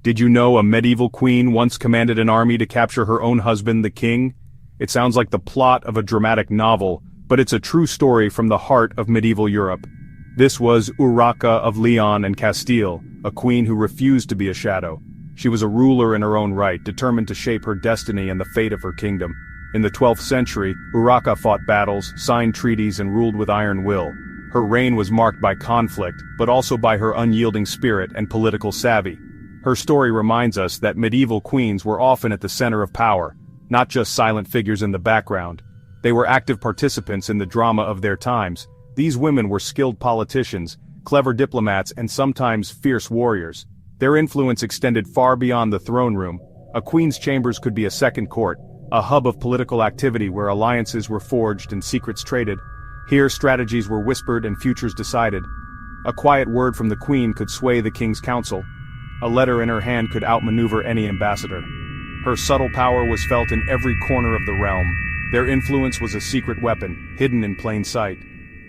Did you know a medieval queen once commanded an army to capture her own husband, the king? It sounds like the plot of a dramatic novel, but it's a true story from the heart of medieval Europe. This was Urraca of Leon and Castile, a queen who refused to be a shadow. She was a ruler in her own right, determined to shape her destiny and the fate of her kingdom. In the 12th century, Urraca fought battles, signed treaties and ruled with iron will. Her reign was marked by conflict, but also by her unyielding spirit and political savvy. Her story reminds us that medieval queens were often at the center of power, not just silent figures in the background. They were active participants in the drama of their times. These women were skilled politicians, clever diplomats and sometimes fierce warriors. Their influence extended far beyond the throne room. A queen's chambers could be a second court, a hub of political activity where alliances were forged and secrets traded. Here strategies were whispered and futures decided. A quiet word from the queen could sway the king's council. A letter in her hand could outmaneuver any ambassador. Her subtle power was felt in every corner of the realm. Their influence was a secret weapon, hidden in plain sight.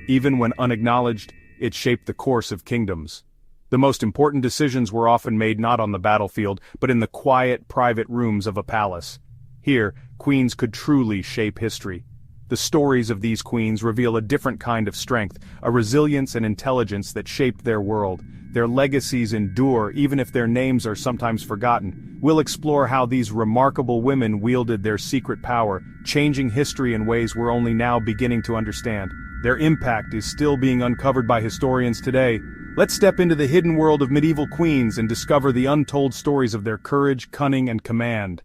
Even when unacknowledged, it shaped the course of kingdoms. The most important decisions were often made not on the battlefield, but in the quiet, private rooms of a palace. Here, queens could truly shape history. The stories of these queens reveal a different kind of strength, a resilience and intelligence that shaped their world. Their legacies endure even if their names are sometimes forgotten. We'll explore how these remarkable women wielded their secret power, changing history in ways we're only now beginning to understand. Their impact is still being uncovered by historians today. Let's step into the hidden world of medieval queens and discover the untold stories of their courage, cunning, and command.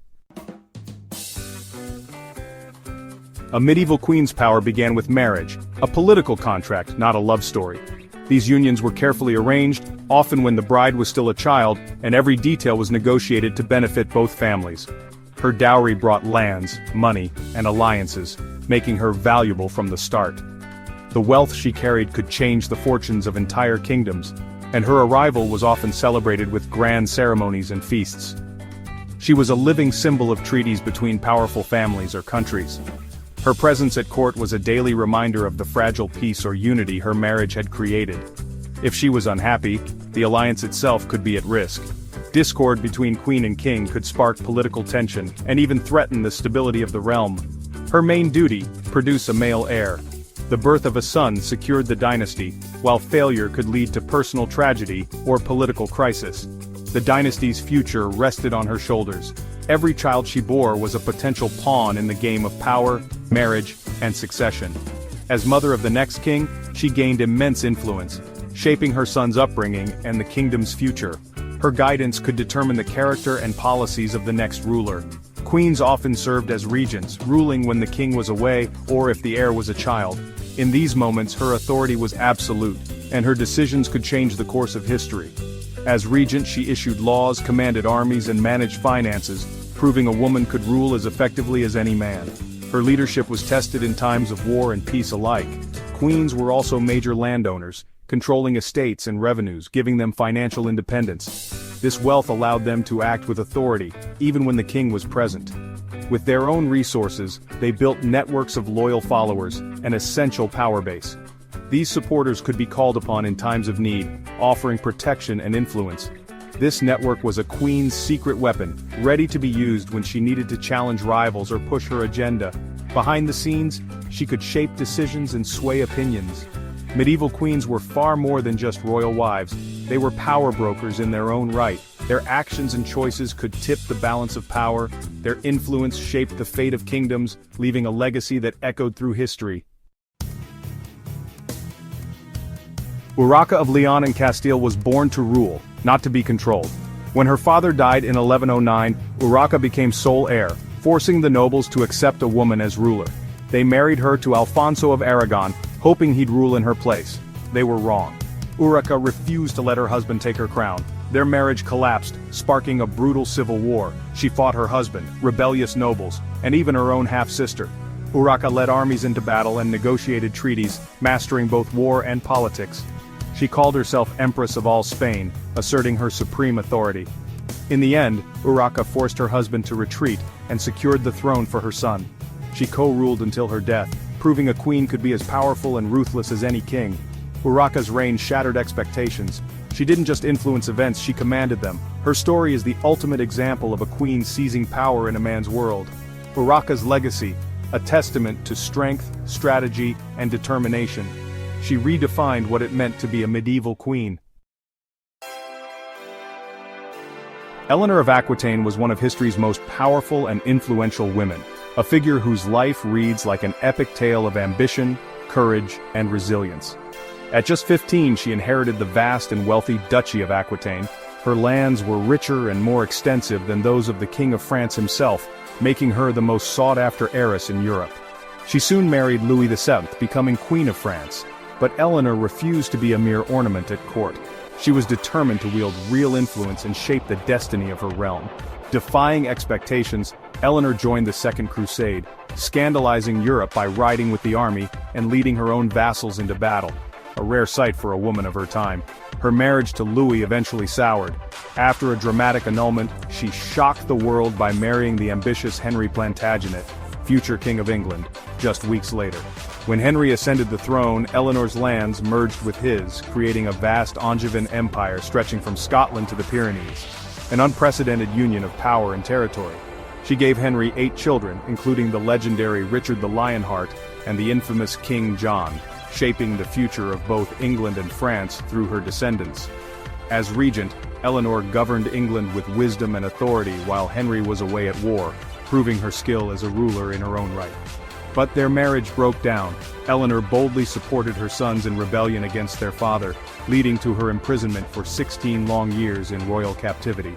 A medieval queen's power began with marriage, a political contract, not a love story. These unions were carefully arranged, often when the bride was still a child, and every detail was negotiated to benefit both families. Her dowry brought lands, money, and alliances, making her valuable from the start. The wealth she carried could change the fortunes of entire kingdoms, and her arrival was often celebrated with grand ceremonies and feasts. She was a living symbol of treaties between powerful families or countries. Her presence at court was a daily reminder of the fragile peace or unity her marriage had created. If she was unhappy, the alliance itself could be at risk. Discord between queen and king could spark political tension and even threaten the stability of the realm. Her main duty, produce a male heir. The birth of a son secured the dynasty, while failure could lead to personal tragedy or political crisis. The dynasty's future rested on her shoulders. Every child she bore was a potential pawn in the game of power, marriage, and succession. As mother of the next king, she gained immense influence, shaping her son's upbringing and the kingdom's future. Her guidance could determine the character and policies of the next ruler. Queens often served as regents, ruling when the king was away or if the heir was a child. In these moments, her authority was absolute, and her decisions could change the course of history. As regent, she issued laws, commanded armies, and managed finances, proving a woman could rule as effectively as any man. Her leadership was tested in times of war and peace alike. Queens were also major landowners, controlling estates and revenues, giving them financial independence. This wealth allowed them to act with authority, even when the king was present. With their own resources, they built networks of loyal followers, an essential power base. These supporters could be called upon in times of need, offering protection and influence. This network was a queen's secret weapon, ready to be used when she needed to challenge rivals or push her agenda. Behind the scenes, she could shape decisions and sway opinions. Medieval queens were far more than just royal wives. They were power brokers in their own right. Their actions and choices could tip the balance of power. Their influence shaped the fate of kingdoms, leaving a legacy that echoed through history. Urraca of Leon and Castile was born to rule, not to be controlled. When her father died in 1109, Urraca became sole heir, forcing the nobles to accept a woman as ruler. They married her to Alfonso of Aragon, hoping he'd rule in her place. They were wrong. Urraca refused to let her husband take her crown. Their marriage collapsed, sparking a brutal civil war. She fought her husband, rebellious nobles, and even her own half-sister. Urraca led armies into battle and negotiated treaties, mastering both war and politics. She called herself Empress of all Spain, asserting her supreme authority. In the end, Urraca forced her husband to retreat and secured the throne for her son. She co-ruled until her death, proving a queen could be as powerful and ruthless as any king. Urraca's reign shattered expectations, She didn't just influence events, she commanded them. Her story is the ultimate example of a queen seizing power in a man's world. Urraca's legacy, a testament to strength, strategy, and determination. She redefined what it meant to be a medieval queen. Eleanor of Aquitaine was one of history's most powerful and influential women, a figure whose life reads like an epic tale of ambition, courage, and resilience. At just 15, she inherited the vast and wealthy Duchy of Aquitaine. Her lands were richer and more extensive than those of the King of France himself, making her the most sought-after heiress in Europe. She soon married Louis VII, becoming Queen of France, but Eleanor refused to be a mere ornament at court. She was determined to wield real influence and shape the destiny of her realm. Defying expectations, Eleanor joined the Second Crusade, scandalizing Europe by riding with the army and leading her own vassals into battle, a rare sight for a woman of her time. Her marriage to Louis eventually soured. After a dramatic annulment, she shocked the world by marrying the ambitious Henry Plantagenet, future King of England, just weeks later. When Henry ascended the throne, Eleanor's lands merged with his, creating a vast Angevin empire stretching from Scotland to the Pyrenees, an unprecedented union of power and territory. She gave Henry 8 children, including the legendary Richard the Lionheart and the infamous King John, shaping the future of both England and France through her descendants. As regent, Eleanor governed England with wisdom and authority while Henry was away at war, proving her skill as a ruler in her own right. But their marriage broke down. Eleanor boldly supported her sons in rebellion against their father, leading to her imprisonment for 16 long years in royal captivity.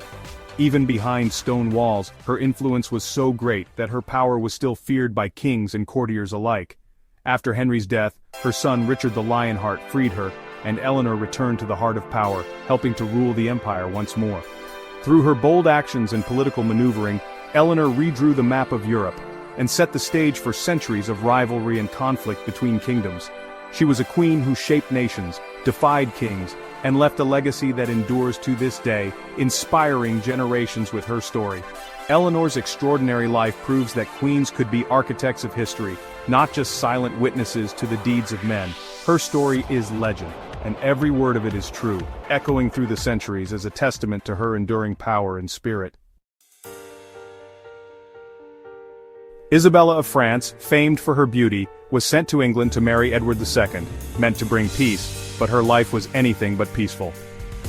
Even behind stone walls, her influence was so great that her power was still feared by kings and courtiers alike. After Henry's death, her son Richard the Lionheart freed her, and Eleanor returned to the heart of power, helping to rule the empire once more. Through her bold actions and political maneuvering, Eleanor redrew the map of Europe, and set the stage for centuries of rivalry and conflict between kingdoms. She was a queen who shaped nations, defied kings, and left a legacy that endures to this day, inspiring generations with her story. Eleanor's extraordinary life proves that queens could be architects of history, not just silent witnesses to the deeds of men. Her story is legend, and every word of it is true, echoing through the centuries as a testament to her enduring power and spirit. Isabella of France, famed for her beauty, was sent to England to marry Edward II, meant to bring peace, but her life was anything but peaceful.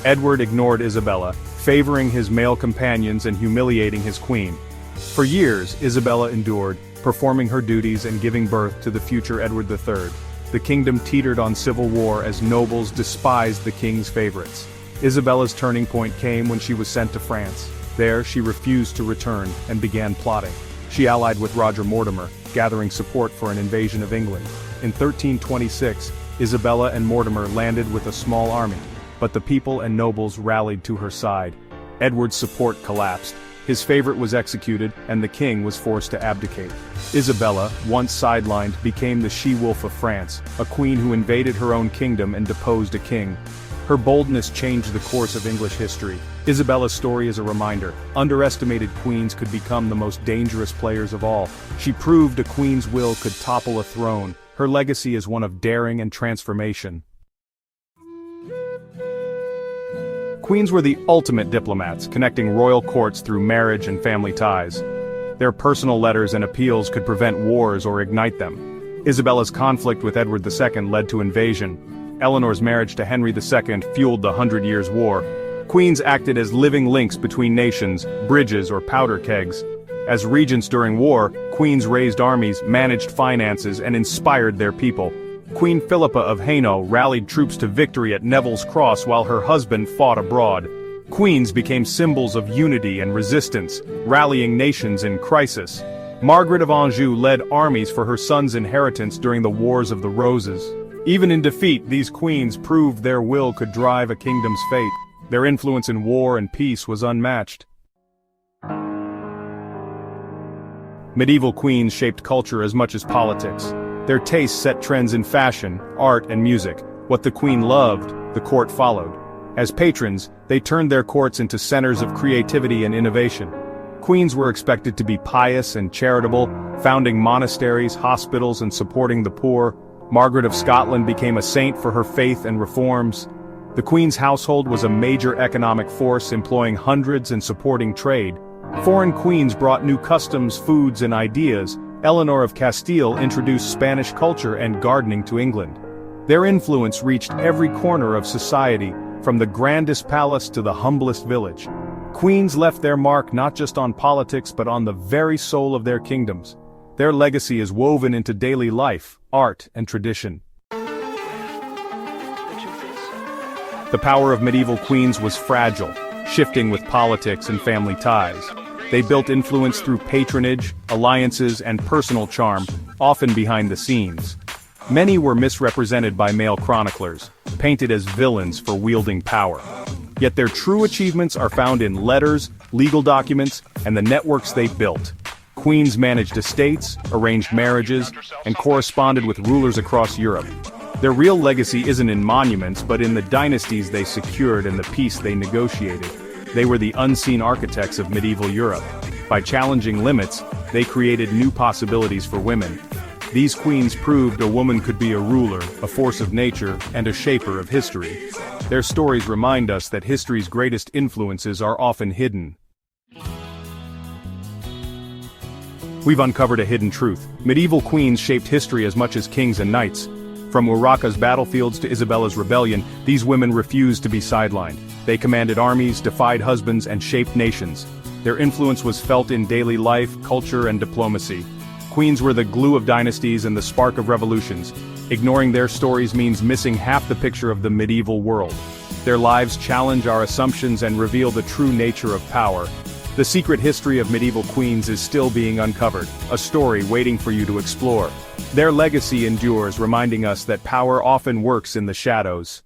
Edward ignored Isabella, favoring his male companions and humiliating his queen. For years, Isabella endured, performing her duties and giving birth to the future Edward III. The kingdom teetered on civil war as nobles despised the king's favorites. Isabella's turning point came when she was sent to France. There, she refused to return and began plotting. She allied with Roger Mortimer, gathering support for an invasion of England. In 1326, Isabella and Mortimer landed with a small army, but the people and nobles rallied to her side. Edward's support collapsed, his favorite was executed, and the king was forced to abdicate. Isabella, once sidelined, became the she-wolf of France, a queen who invaded her own kingdom and deposed a king. Her boldness changed the course of English history. Isabella's story is a reminder. Underestimated queens could become the most dangerous players of all. She proved a queen's will could topple a throne. Her legacy is one of daring and transformation. Queens were the ultimate diplomats, connecting royal courts through marriage and family ties. Their personal letters and appeals could prevent wars or ignite them. Isabella's conflict with Edward II led to invasion. Eleanor's marriage to Henry II fueled the 100 Years' War. Queens acted as living links between nations, bridges or powder kegs. As regents during war, queens raised armies, managed finances, and inspired their people. Queen Philippa of Hainaut rallied troops to victory at Neville's Cross while her husband fought abroad. Queens became symbols of unity and resistance, rallying nations in crisis. Margaret of Anjou led armies for her son's inheritance during the Wars of the Roses. Even in defeat, these queens proved their will could drive a kingdom's fate. Their influence in war and peace was unmatched. Medieval queens shaped culture as much as politics. Their tastes set trends in fashion, art, and music. What the queen loved, the court followed. As patrons, they turned their courts into centers of creativity and innovation. Queens were expected to be pious and charitable, founding monasteries, hospitals, and supporting the poor. Margaret of Scotland became a saint for her faith and reforms. The queen's household was a major economic force employing hundreds and supporting trade. Foreign queens brought new customs, foods, and ideas. Eleanor of Castile introduced Spanish culture and gardening to England. Their influence reached every corner of society, from the grandest palace to the humblest village. Queens left their mark not just on politics but on the very soul of their kingdoms. Their legacy is woven into daily life, art, and tradition. The power of medieval queens was fragile, shifting with politics and family ties. They built influence through patronage, alliances, and personal charm, often behind the scenes. Many were misrepresented by male chroniclers, painted as villains for wielding power. Yet their true achievements are found in letters, legal documents, and the networks they built. Queens managed estates, arranged marriages, and corresponded with rulers across Europe. Their real legacy isn't in monuments but in the dynasties they secured and the peace they negotiated. They were the unseen architects of medieval Europe. By challenging limits, they created new possibilities for women. These queens proved a woman could be a ruler, a force of nature, and a shaper of history. Their stories remind us that history's greatest influences are often hidden. We've uncovered a hidden truth. Medieval queens shaped history as much as kings and knights. From Urraca's battlefields to Isabella's rebellion, these women refused to be sidelined. They commanded armies, defied husbands, and shaped nations. Their influence was felt in daily life, culture, and diplomacy. Queens were the glue of dynasties and the spark of revolutions. Ignoring their stories means missing half the picture of the medieval world. Their lives challenge our assumptions and reveal the true nature of power. The secret history of medieval queens is still being uncovered, a story waiting for you to explore. Their legacy endures, reminding us that power often works in the shadows.